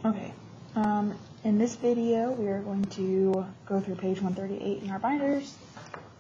Okay, in this video we are going to go through page 138 in our binders.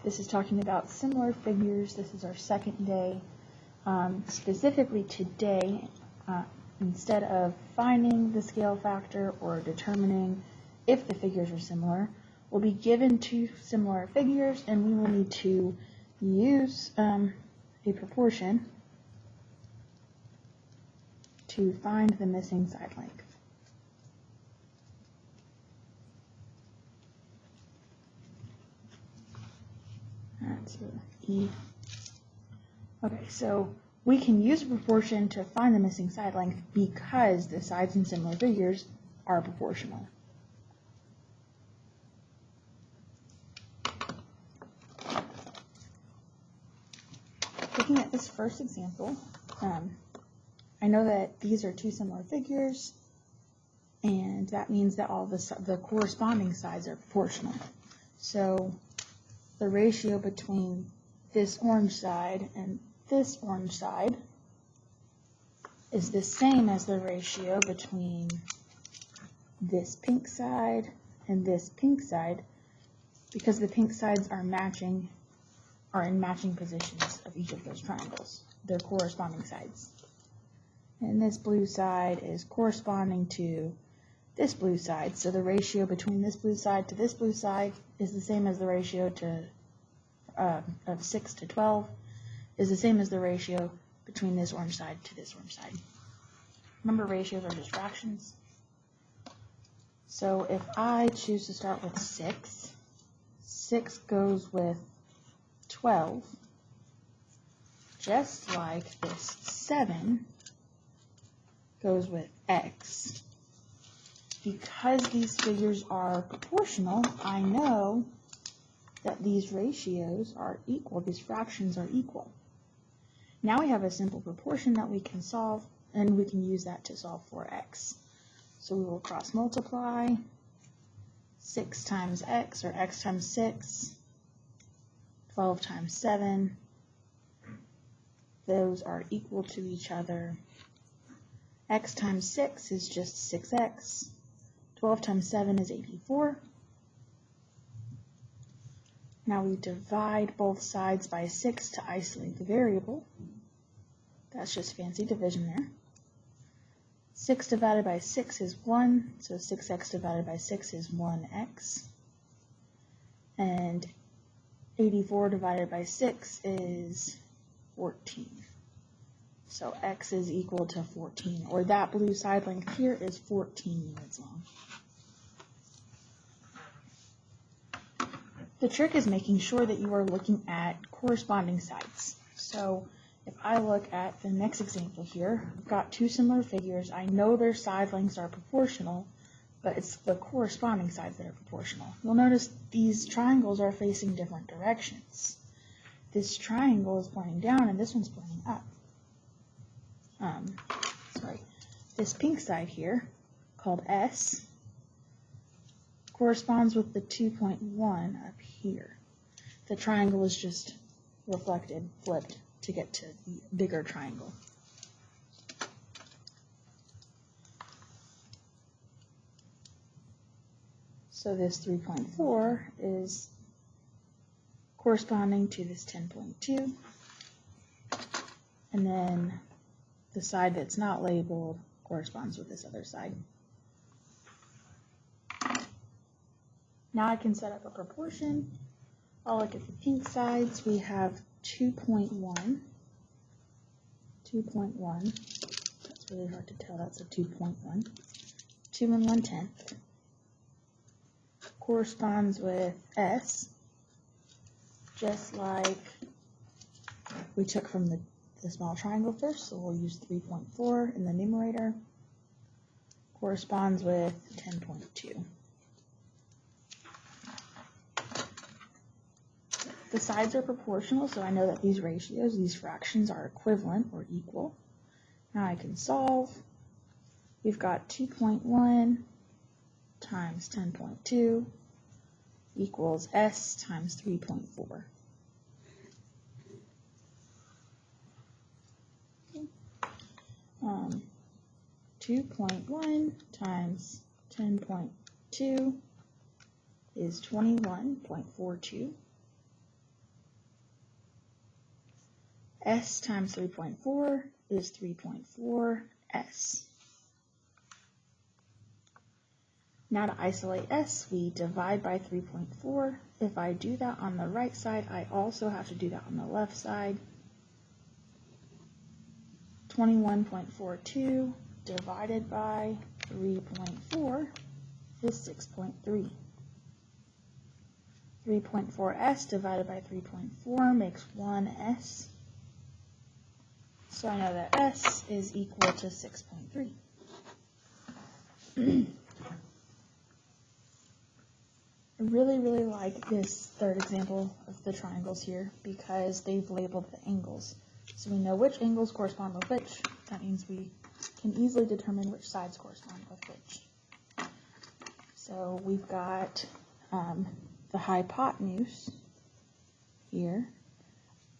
This is talking about similar figures. This is our second day. Specifically today, instead of finding the scale factor or determining if the figures are similar, we'll be given two similar figures and we will need to use a proportion to find the missing side length. That's E. Okay, so we can use a proportion to find the missing side length because the sides in similar figures are proportional. Looking at this first example, I know that these are two similar figures, and that means that all the corresponding sides are proportional. So the ratio between this orange side and this orange side is the same as the ratio between this pink side and this pink side, because the pink sides are in matching positions of each of those triangles, their corresponding sides. And this blue side is corresponding to this blue side, so the ratio between this blue side to this blue side is the same as the ratio of 6 to 12 is the same as the ratio between this orange side to this orange side. Remember, ratios are just fractions. So if I choose to start with 6, 6 goes with 12, just like this 7 goes with x. Because these figures are proportional, I know that these ratios are equal, these fractions are equal. Now we have a simple proportion that we can solve, and we can use that to solve for x. So we will cross multiply 6 times x, or x times 6, 12 times 7. Those are equal to each other. X times 6 is just 6x. 12 times 7 is 84. Now we divide both sides by 6 to isolate the variable. That's just fancy division there. 6 divided by 6 is 1, so 6x divided by 6 is 1x. And 84 divided by 6 is 14. So x is equal to 14, or that blue side length here is 14 units long. The trick is making sure that you are looking at corresponding sides. So if I look at the next example here, I've got two similar figures. I know their side lengths are proportional, but it's the corresponding sides that are proportional. You'll notice these triangles are facing different directions. This triangle is pointing down and this one's pointing up. This pink side here, called S, corresponds with the 2.1 up here. The triangle is just reflected, flipped, to get to the bigger triangle. So this 3.4 is corresponding to this 10.2, and then the side that's not labeled corresponds with this other side. Now I can set up a proportion. I'll look at the pink sides. We have 2.1. 2.1. That's really hard to tell. That's a 2.1. 2 1/10 corresponds with S, just like we took from the small triangle first, so we'll use 3.4 in the numerator. Corresponds with 10.2. The sides are proportional, so I know that these ratios, these fractions, are equivalent or equal. Now I can solve. We've got 2.1 times 10.2 equals S times 3.4. 2 2.1 times 10.2 is 21.42. S times 3.4 is 3.4 S. Now to isolate S, we divide by 3.4. If I do that on the right side, I also have to do that on the left side. 21.42 divided by 3.4 is 6.3. 3.4S divided by 3.4 makes 1S. So I know that S is equal to 6.3. I really like this third example of the triangles here because they've labeled the angles. So we know which angles correspond with which. That means we can easily determine which sides correspond with which. So we've got the hypotenuse here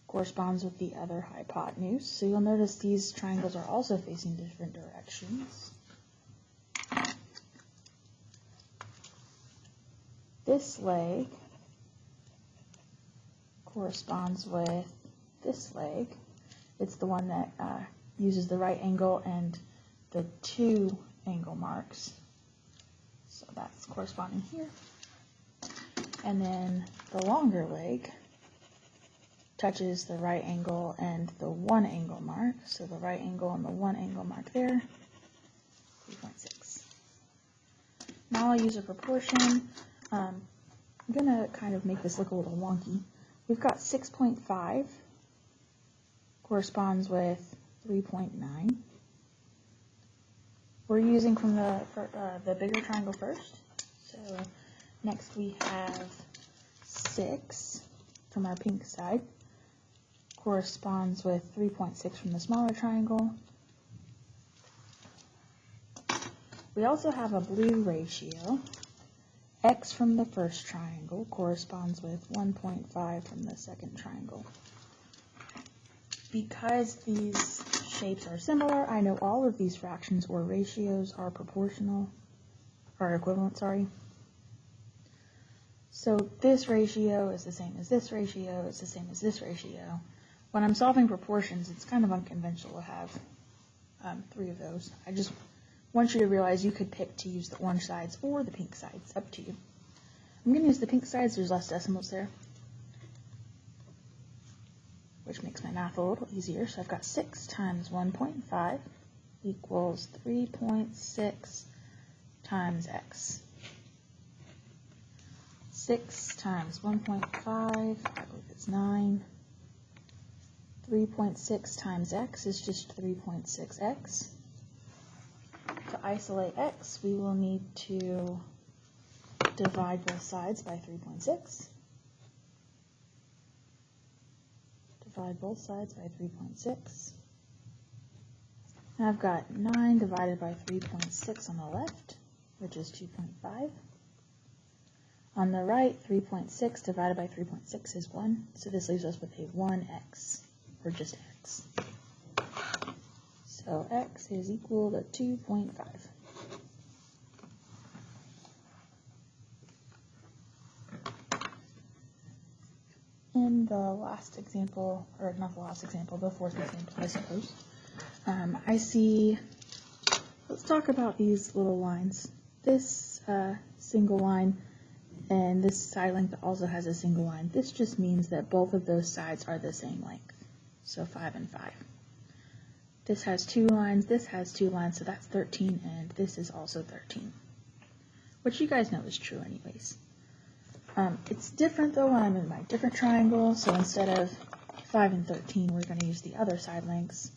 corresponds with the other hypotenuse. So you'll notice these triangles are also facing different directions. This leg corresponds with this leg. It's the one that uses the right angle and the 2 angle marks. So that's corresponding here. And then the longer leg touches the right angle and the 1 angle mark. So the right angle and the 1 angle mark there, 3.6. Now I'll use a proportion. I'm going to kind of make this look a little wonky. We've got 6.5 corresponds with 3.9. We're using from the bigger triangle first. So next we have 6 from our pink side corresponds with 3.6 from the smaller triangle. We also have a blue ratio. X from the first triangle corresponds with 1.5 from the second triangle. Because these shapes are similar, I know all of these fractions or ratios are proportional, or equivalent, sorry. So this ratio is the same as this ratio, it's the same as this ratio. When I'm solving proportions, it's kind of unconventional to have 3 of those. I just want you to realize you could pick to use the orange sides or the pink sides, up to you. I'm going to use the pink sides, there's less decimals there, which makes my math a little easier. So I've got 6 times 1.5 equals 3.6 times x. 6 times 1.5, I believe it's 9. 3.6 times x is just 3.6x. To isolate x, we will need to divide both sides by 3.6. Divide both sides by 3.6. Now I've got 9 divided by 3.6 on the left, which is 2.5. On the right, 3.6 divided by 3.6 is 1, so this leaves us with a 1x, or just x. So x is equal to 2.5. In the last example, or not the last example, the fourth example, I suppose, I see, let's talk about these little lines. This single line and this side length also has a single line. This just means that both of those sides are the same length, so 5 and 5. This has 2 lines, this has 2 lines, so that's 13, and this is also 13, which you guys know is true anyways. It's different though when I'm in my different triangle, so instead of 5 and 13, we're going to use the other side lengths.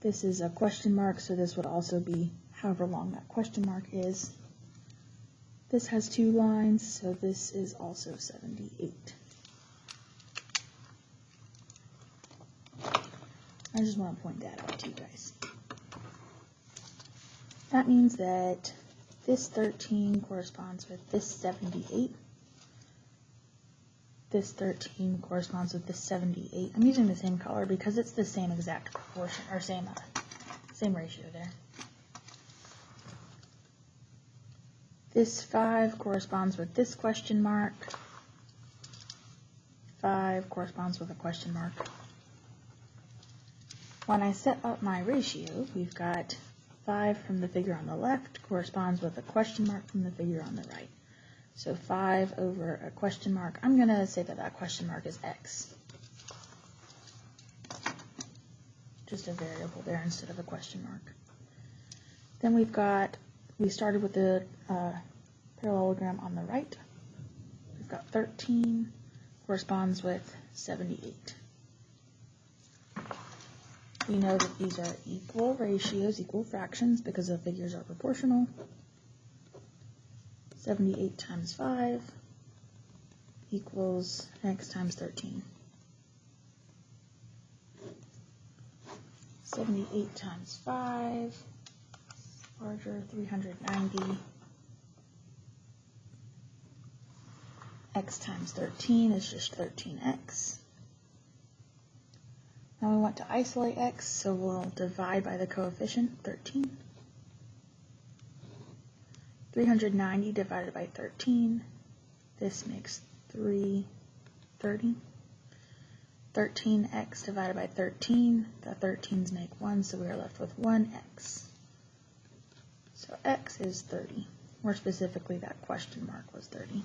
This is a question mark, so this would also be however long that question mark is. This has 2 lines, so this is also 78. I just want to point that out to you guys. That means that this 13 corresponds with this 78. This 13 corresponds with this 78. I'm using the same color because it's the same exact proportion, or same ratio there. This 5 corresponds with this question mark. 5 corresponds with a question mark. When I set up my ratio, we've got 5 from the figure on the left corresponds with a question mark from the figure on the right. So 5 over a question mark, I'm going to say that that question mark is x. Just a variable there instead of a question mark. Then we started with the parallelogram on the right. We've got 13 corresponds with 78. We know that these are equal ratios, equal fractions, because the figures are proportional. 78 times 5 equals x times 13. 78 times 5, larger, 390. X times 13 is just 13x. Now we want to isolate x, so we'll divide by the coefficient, 13. 390 divided by 13, this makes 330. 13x divided by 13, the 13s make 1, so we are left with 1x. So x is 30. More specifically, that question mark was 30.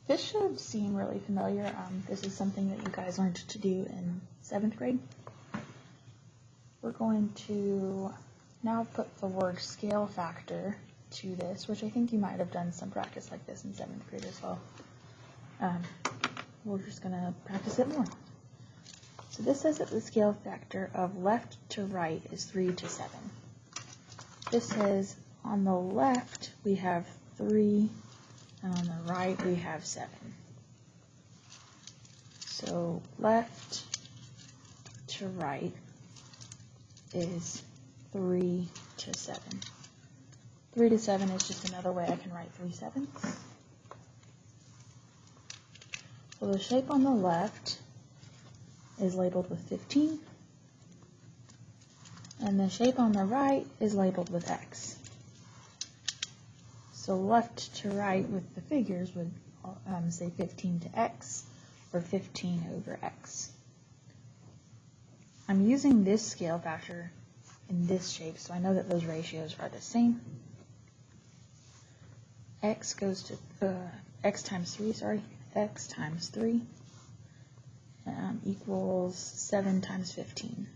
This should seem really familiar. This is something that you guys learned to do in 7th grade. We're going to now put the word scale factor to this, which I think you might have done some practice like this in 7th grade as well. We're just going to practice it more. So this says that the scale factor of left to right is 3 to 7. This says on the left we have 3, and on the right we have 7. So left to right is 3 to 7. 3 to 7 is just another way I can write 3/7. So the shape on the left is labeled with 15, and the shape on the right is labeled with x. So left to right with the figures would say 15 to x, or 15 over x. I'm using this scale factor in this shape, so I know that those ratios are the same. X goes to x times 3 equals 7 times 15.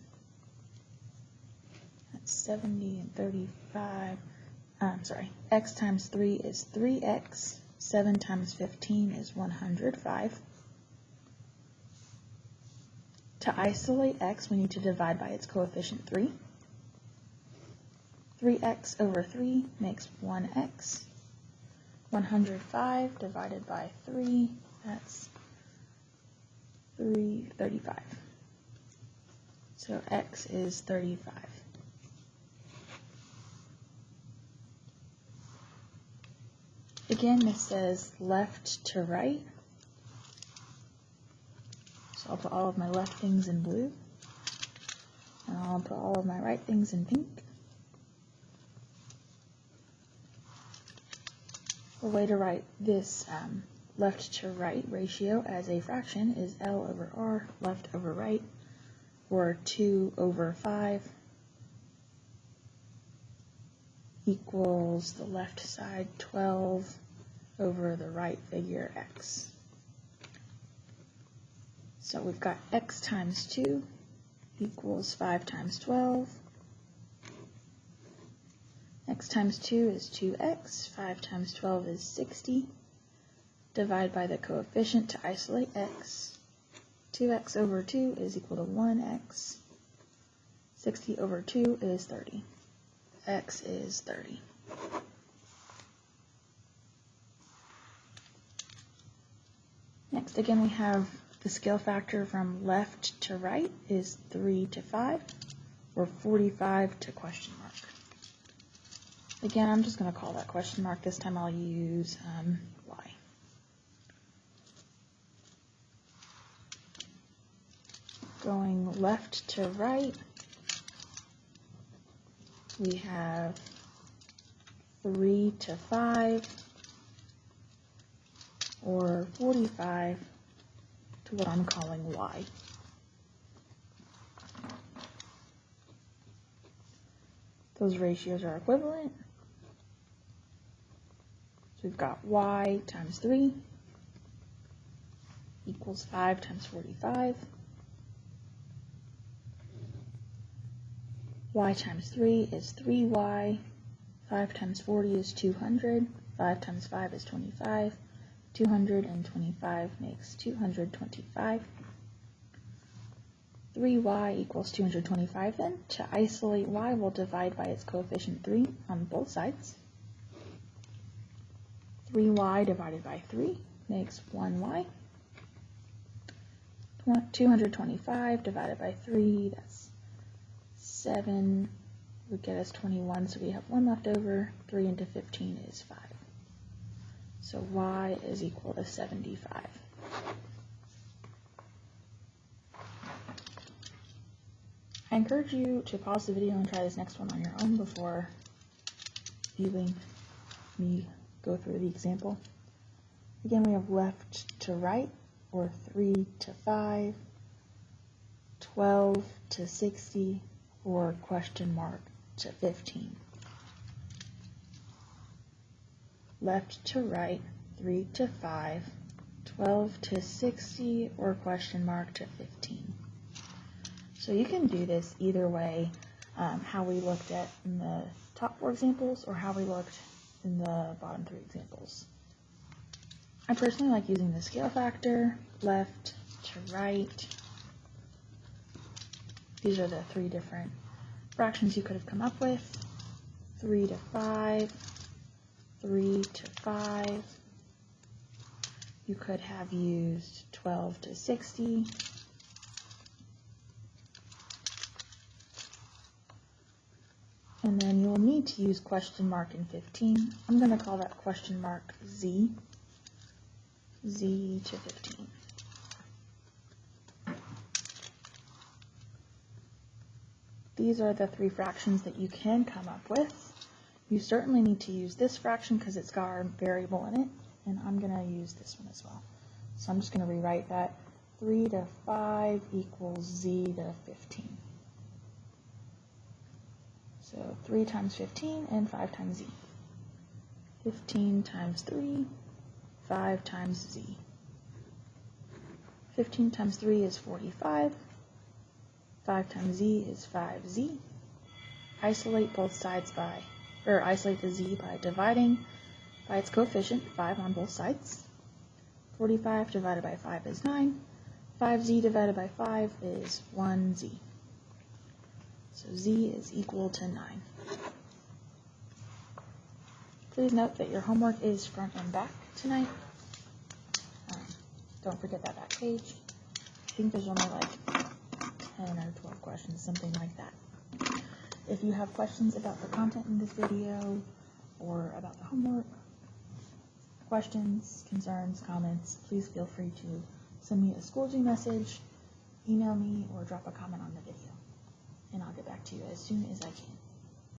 That's 70 and 35. X times 3 is 3x. 7 times 15 is 105. To isolate x, we need to divide by its coefficient 3. 3x over 3 makes 1x. 105 divided by 3, that's 35. So x is 35. Again, this says left to right. So I'll put all of my left things in blue, and I'll put all of my right things in pink. The way to write this left to right ratio as a fraction is L over R, left over right, or 2 over 5 equals the left side 12 over the right figure x. So we've got x times 2 equals 5 times 12. X times 2 is 2x, 5 times 12 is 60. Divide by the coefficient to isolate x. 2x over 2 is equal to 1x. 60 over 2 is 30. X is 30. Next, again, we have the scale factor from left to right is 3 to 5, or 45 to question mark. Again, I'm just going to call that question mark. This time I'll use y. Going left to right, we have 3 to 5, or 45 to what I'm calling y. Those ratios are equivalent. So we've got y times 3 equals 5 times 45. Y times 3 is 3y. 5 times 40 is 200. 5 times 5 is 25. 225 makes 225. 3y equals 225 then. To isolate y, we'll divide by its coefficient 3 on both sides. 3y divided by 3 makes 1y. 225 divided by 3, that's 7, would get us 21, so we have 1 left over. 3 into 15 is 5. So y is equal to 75. I encourage you to pause the video and try this next one on your own before viewing me go through the example. Again, we have left to right, or 3 to 5, 12 to 60, or question mark to 15. Left to right, 3 to 5, 12 to 60, or question mark to 15. So you can do this either way, how we looked at in the top 4 examples, or how we looked in the bottom 3 examples. I personally like using the scale factor, left to right. These are the 3 different fractions you could have come up with. 3 to 5, 3 to 5. You could have used 12 to 60. And then you'll need to use question mark in 15. I'm going to call that question mark z. Z to 15. These are the 3 fractions that you can come up with. You certainly need to use this fraction because it's got our variable in it, and I'm going to use this one as well. So I'm just going to rewrite that. 3 to 5 equals z to 15. So 3 times 15 and 5 times z. 15 times 3, 5 times z. 15 times 3 is 45. 5 times z is 5z. Isolate both sides by, or isolate the z by dividing by its coefficient, 5 on both sides. 45 divided by 5 is 9. 5z divided by 5 is 1z. So z is equal to 9. Please note that your homework is front and back tonight. Don't forget that back page. I think there's only like 10 or 12 questions, something like that. If you have questions about the content in this video or about the homework, questions, concerns, comments, please feel free to send me a Schoology message, email me, or drop a comment on the video. And I'll get back to you as soon as I can.